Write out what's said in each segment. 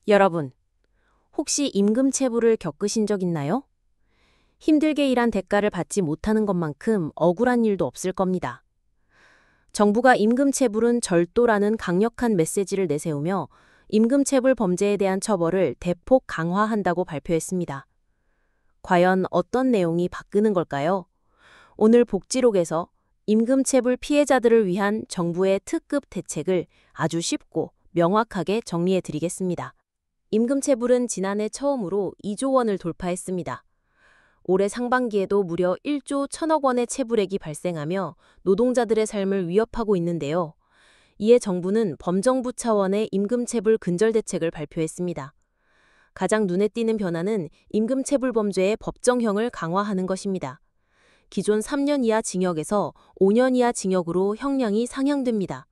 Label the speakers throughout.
Speaker 1: 여러분, 혹시 임금체불을 겪으신 적 있나요? 힘들게 일한 대가를 받지 못하는 것만큼 억울한 일도 없을 겁니다. 정부가 임금체불은 절도라는 강력한 메시지를 내세우며 임금체불 범죄에 대한 처벌을 대폭 강화한다고 발표했습니다. 과연 어떤 내용이 바뀌는 걸까요? 오늘 복지록에서 임금체불 피해자들을 위한 정부의 특급 대책을 아주 쉽고 명확하게 정리해 드리겠습니다. 임금체불은 지난해 처음으로 2조 원을 돌파했습니다. 올해 상반기에도 무려 1조 1천억 원의 체불액이 발생하며 노동자들의 삶을 위협하고 있는데요. 이에 정부는 범정부 차원의 임금체불 근절 대책을 발표했습니다. 가장 눈에 띄는 변화는 임금체불 범죄의 법정형을 강화하는 것입니다. 기존 3년 이하 징역에서 5년 이하 징역으로 형량이 상향됩니다.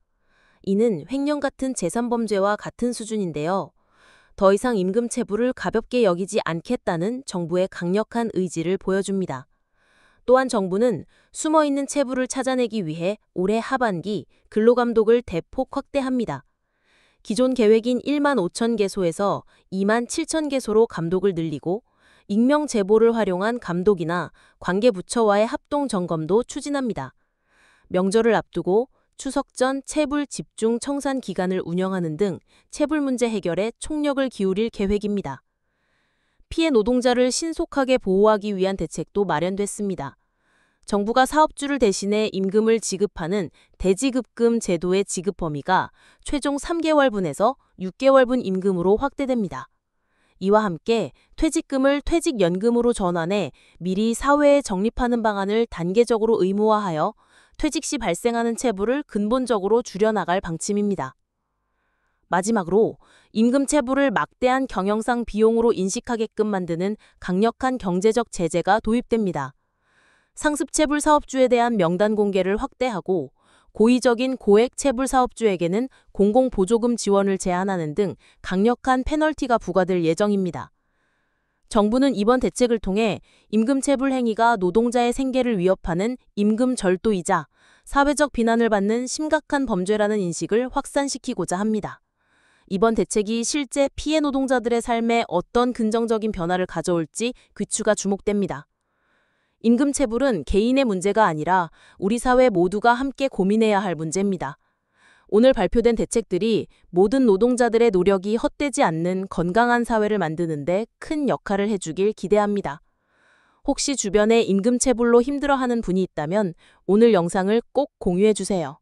Speaker 1: 이는 횡령 같은 재산범죄와 같은 수준인데요. 더 이상 임금체불을 가볍게 여기지 않겠다는 정부의 강력한 의지를 보여줍니다. 또한 정부는 숨어있는 체불을 찾아내기 위해 올해 하반기 근로감독을 대폭 확대합니다. 기존 계획인 1만 5천 개소에서 2만 7천 개소로 감독을 늘리고 익명 제보를 활용한 감독이나 관계부처와의 합동 점검도 추진합니다. 명절을 앞두고 추석 전 체불 집중 청산 기간을 운영하는 등 체불 문제 해결에 총력을 기울일 계획입니다. 피해 노동자를 신속하게 보호하기 위한 대책도 마련됐습니다. 정부가 사업주를 대신해 임금을 지급하는 대지급금 제도의 지급 범위가 최종 3개월분에서 6개월분 임금으로 확대됩니다. 이와 함께 퇴직금을 퇴직연금으로 전환해 미리 사회에 적립하는 방안을 단계적으로 의무화하여 퇴직 시 발생하는 체불을 근본적으로 줄여나갈 방침입니다. 마지막으로 임금체불을 막대한 경영상 비용으로 인식하게끔 만드는 강력한 경제적 제재가 도입됩니다. 상습체불 사업주에 대한 명단 공개를 확대하고 고의적인 고액 체불 사업주에게는 공공보조금 지원을 제한하는 등 강력한 페널티가 부과될 예정입니다. 정부는 이번 대책을 통해 임금체불 행위가 노동자의 생계를 위협하는 임금 절도이자 사회적 비난을 받는 심각한 범죄라는 인식을 확산시키고자 합니다. 이번 대책이 실제 피해 노동자들의 삶에 어떤 긍정적인 변화를 가져올지 귀추가 주목됩니다. 임금체불은 개인의 문제가 아니라 우리 사회 모두가 함께 고민해야 할 문제입니다. 오늘 발표된 대책들이 모든 노동자들의 노력이 헛되지 않는 건강한 사회를 만드는 데 큰 역할을 해주길 기대합니다. 혹시 주변에 임금체불로 힘들어하는 분이 있다면 오늘 영상을 꼭 공유해주세요.